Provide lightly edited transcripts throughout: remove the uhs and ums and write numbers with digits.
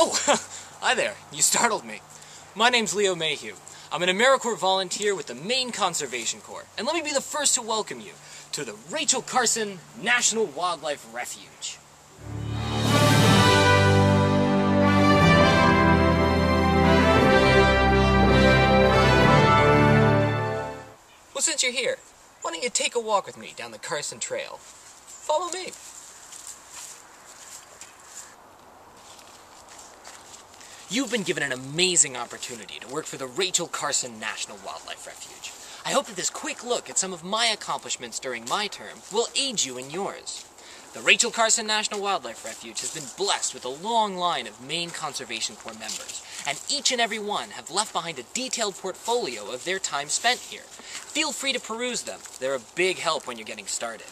Oh, hi there. You startled me. My name's Leo Maheu. I'm an AmeriCorps volunteer with the Maine Conservation Corps, and let me be the first to welcome you to the Rachel Carson National Wildlife Refuge. Well, since you're here, why don't you take a walk with me down the Carson Trail? Follow me. You've been given an amazing opportunity to work for the Rachel Carson National Wildlife Refuge. I hope that this quick look at some of my accomplishments during my term will aid you in yours. The Rachel Carson National Wildlife Refuge has been blessed with a long line of Maine Conservation Corps members, and each and every one have left behind a detailed portfolio of their time spent here. Feel free to peruse them. They're a big help when you're getting started.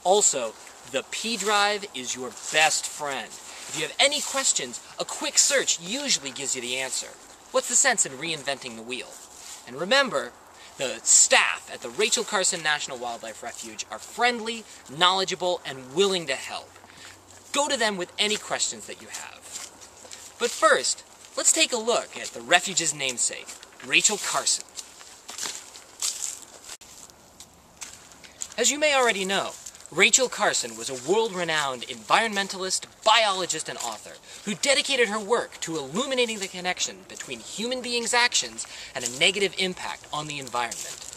Also, the P drive is your best friend. If you have any questions, a quick search usually gives you the answer. What's the sense in reinventing the wheel? And remember, the staff at the Rachel Carson National Wildlife Refuge are friendly, knowledgeable, and willing to help. Go to them with any questions that you have. But first, let's take a look at the refuge's namesake, Rachel Carson. As you may already know, Rachel Carson was a world-renowned environmentalist, biologist, and author who dedicated her work to illuminating the connection between human beings' actions and a negative impact on the environment.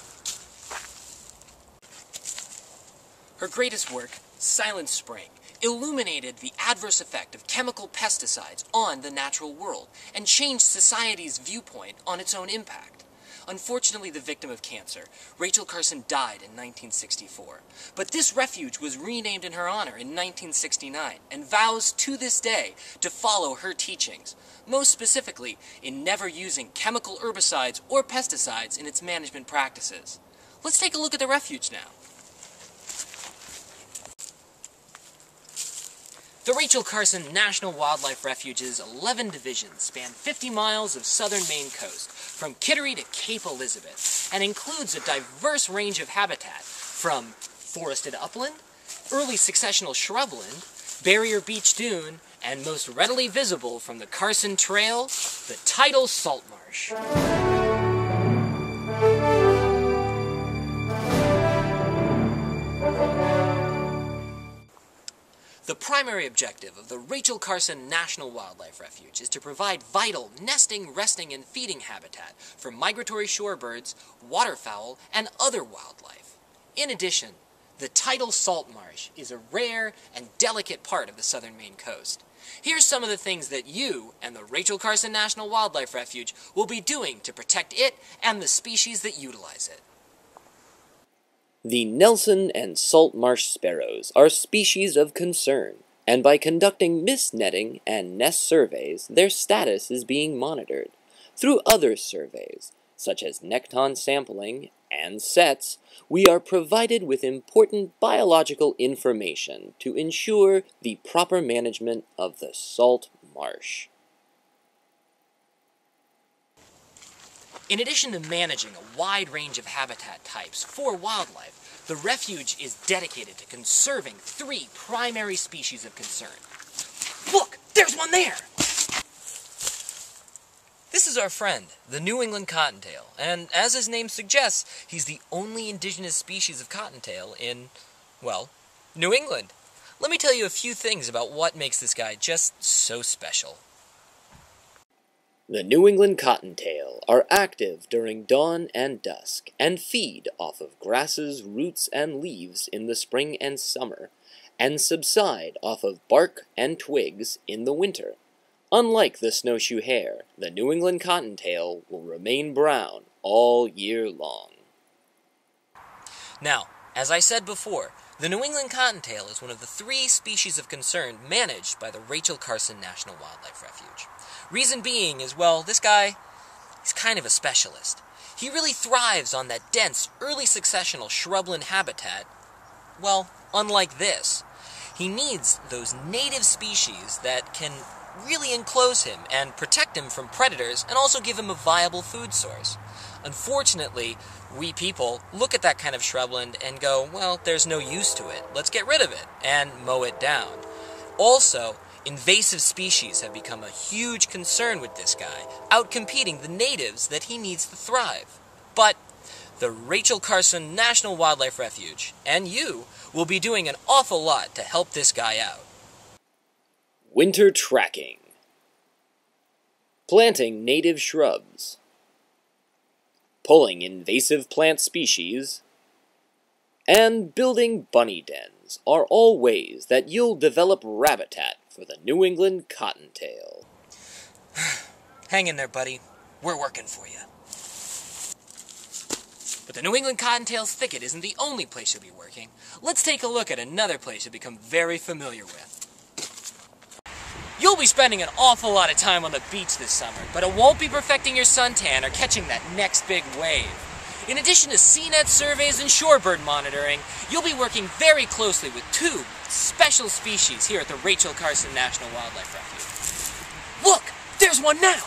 Her greatest work, Silent Spring, illuminated the adverse effect of chemical pesticides on the natural world and changed society's viewpoint on its own impact. Unfortunately, the victim of cancer, Rachel Carson died in 1964. But this refuge was renamed in her honor in 1969 and vows to this day to follow her teachings, most specifically in never using chemical herbicides or pesticides in its management practices. Let's take a look at the refuge now. The Rachel Carson National Wildlife Refuge's 11 divisions span 50 miles of southern Maine coast, from Kittery to Cape Elizabeth, and includes a diverse range of habitat, from forested upland, early successional shrubland, barrier beach dune, and most readily visible from the Carson Trail, the tidal salt marsh. The primary objective of the Rachel Carson National Wildlife Refuge is to provide vital nesting, resting, and feeding habitat for migratory shorebirds, waterfowl, and other wildlife. In addition, the tidal salt marsh is a rare and delicate part of the southern Maine coast. Here's some of the things that you and the Rachel Carson National Wildlife Refuge will be doing to protect it and the species that utilize it. The Nelson and salt marsh sparrows are species of concern, and by conducting mist netting and nest surveys, their status is being monitored. Through other surveys, such as nekton sampling and sets, we are provided with important biological information to ensure the proper management of the salt marsh. In addition to managing a wide range of habitat types for wildlife, the refuge is dedicated to conserving 3 primary species of concern. Look! There's one there! This is our friend, the New England cottontail, and as his name suggests, he's the only indigenous species of cottontail in, well, New England. Let me tell you a few things about what makes this guy just so special. The New England cottontail are active during dawn and dusk and feed off of grasses, roots, and leaves in the spring and summer, and subside off of bark and twigs in the winter. Unlike the snowshoe hare, the New England cottontail will remain brown all year long. Now, as I said before, the New England cottontail is one of the 3 species of concern managed by the Rachel Carson National Wildlife Refuge. Reason being is, well, this guy, he's kind of a specialist. He really thrives on that dense, early successional shrubland habitat. Well, unlike this, he needs those native species that can really enclose him and protect him from predators and also give him a viable food source. Unfortunately, we people look at that kind of shrubland and go, well, there's no use to it. Let's get rid of it and mow it down. Also, Invasive species have become a huge concern with this guy, outcompeting the natives that he needs to thrive. But the Rachel Carson National Wildlife Refuge and you will be doing an awful lot to help this guy out. Winter tracking. Planting native shrubs. Pulling invasive plant species. And building bunny dens are all ways that you'll develop habitat for the New England cottontail. Hang in there, buddy. We're working for you. But the New England cottontail's thicket isn't the only place you'll be working. Let's take a look at another place you'll become very familiar with. You'll be spending an awful lot of time on the beach this summer, but it won't be perfecting your suntan or catching that next big wave. In addition to CNET surveys and shorebird monitoring, you'll be working very closely with two special species here at the Rachel Carson National Wildlife Refuge. Look! There's one now!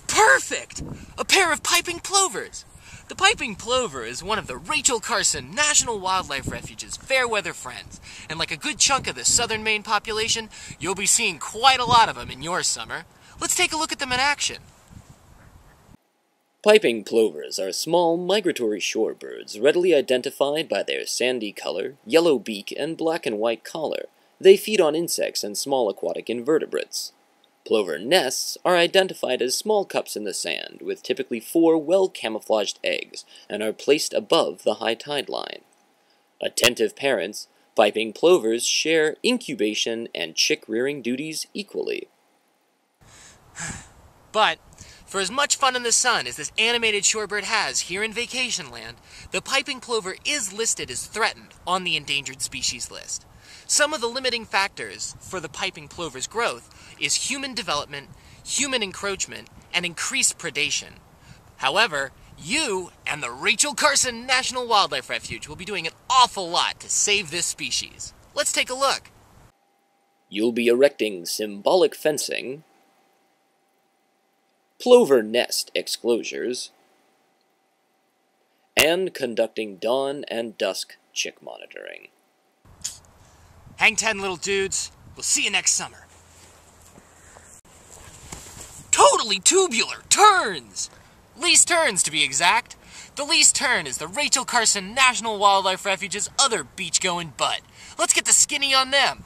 Perfect! A pair of piping plovers! The piping plover is one of the Rachel Carson National Wildlife Refuge's fair-weather friends, and like a good chunk of the Southern Maine population, you'll be seeing quite a lot of them in your summer. Let's take a look at them in action. Piping plovers are small migratory shorebirds readily identified by their sandy color, yellow beak, and black and white collar. They feed on insects and small aquatic invertebrates. Plover nests are identified as small cups in the sand with typically 4 well-camouflaged eggs and are placed above the high tide line. Attentive parents, piping plovers share incubation and chick-rearing duties equally. But for as much fun in the sun as this animated shorebird has here in Vacation Land, the piping plover is listed as threatened on the endangered species list. Some of the limiting factors for the piping plover's growth is human development, human encroachment, and increased predation. However, you and the Rachel Carson National Wildlife Refuge will be doing an awful lot to save this species. Let's take a look. You'll be erecting symbolic fencing, plover nest exclosures, and conducting dawn and dusk chick monitoring. Hang 10, little dudes. We'll see you next summer. Totally tubular terns! Least terns, to be exact. The least tern is the Rachel Carson National Wildlife Refuge's other beach-going butt. Let's get the skinny on them.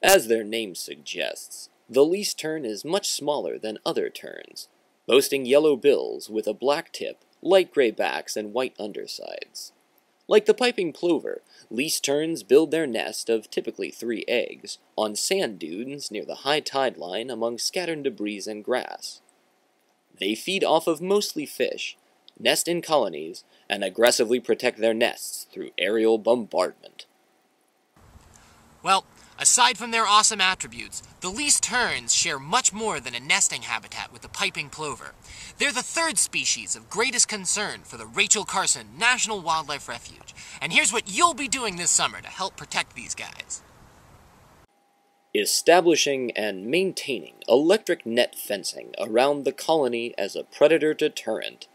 As their name suggests, the least tern is much smaller than other terns, boasting yellow bills with a black tip, light gray backs, and white undersides. Like the piping plover, least terns build their nest of typically 3 eggs on sand dunes near the high tide line among scattered debris and grass. They feed off of mostly fish, nest in colonies, and aggressively protect their nests through aerial bombardment. Well, aside from their awesome attributes, the least terns share much more than a nesting habitat with the piping plover. They're the 3rd species of greatest concern for the Rachel Carson National Wildlife Refuge. And here's what you'll be doing this summer to help protect these guys. Establishing and maintaining electric net fencing around the colony as a predator deterrent,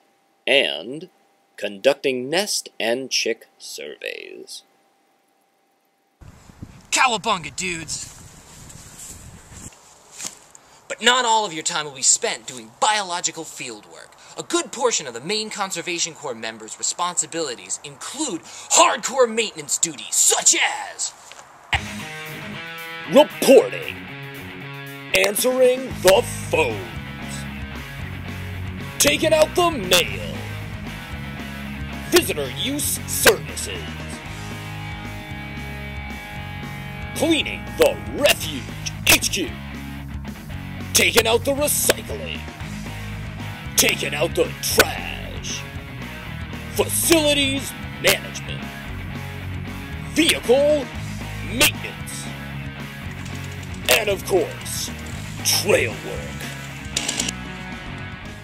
and conducting nest and chick surveys. Cowabunga, dudes! But not all of your time will be spent doing biological field work. A good portion of the Maine Conservation Corps members' responsibilities include hardcore maintenance duties, such as Reporting. Answering the phones. Taking out the mail. Visitor use services. Cleaning the Refuge HQ. Taking out the recycling. Taking out the trash. Facilities management. Vehicle maintenance. And of course, trail work.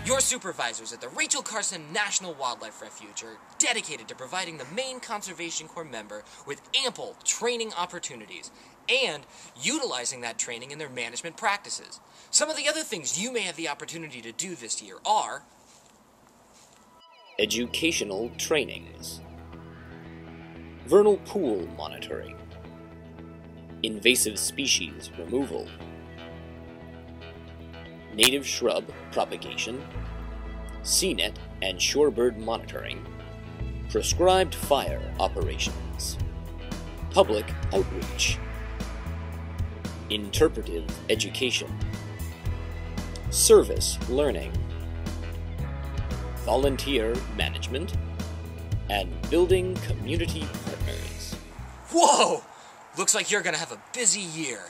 Your supervisors at the Rachel Carson National Wildlife Refuge are dedicated to providing the Maine Conservation Corps member with ample training opportunities and utilizing that training in their management practices. Some of the other things you may have the opportunity to do this year are educational trainings, vernal pool monitoring, invasive species removal, native shrub propagation, CNET and shorebird monitoring, prescribed fire operations, public outreach, interpretive education, service learning, volunteer management, and building community partners. Whoa! Looks like you're gonna have a busy year.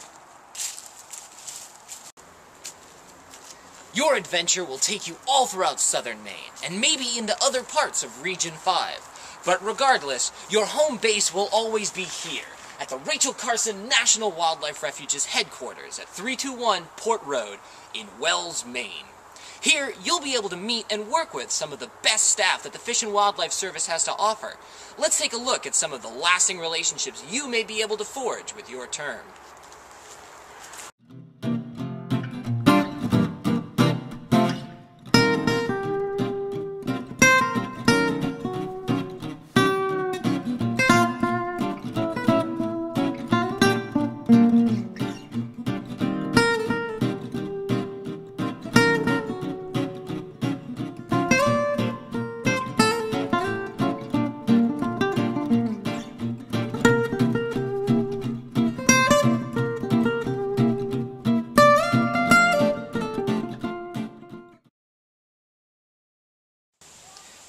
Your adventure will take you all throughout Southern Maine, and maybe into other parts of Region 5. But regardless, your home base will always be here, at the Rachel Carson National Wildlife Refuge's headquarters at 321 Port Road in Wells, Maine. Here, you'll be able to meet and work with some of the best staff that the Fish and Wildlife Service has to offer. Let's take a look at some of the lasting relationships you may be able to forge with your term.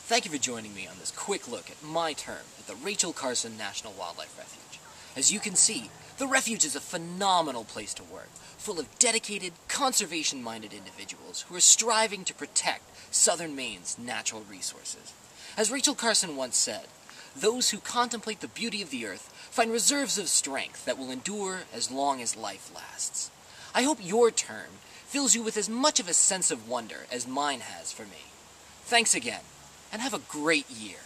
Thank you for joining me on this quick look at my term at the Rachel Carson National Wildlife Refuge. As you can see, the refuge is a phenomenal place to work, full of dedicated, conservation-minded individuals who are striving to protect Southern Maine's natural resources. As Rachel Carson once said, "Those who contemplate the beauty of the earth find reserves of strength that will endure as long as life lasts." I hope your term fills you with as much of a sense of wonder as mine has for me. Thanks again, and have a great year.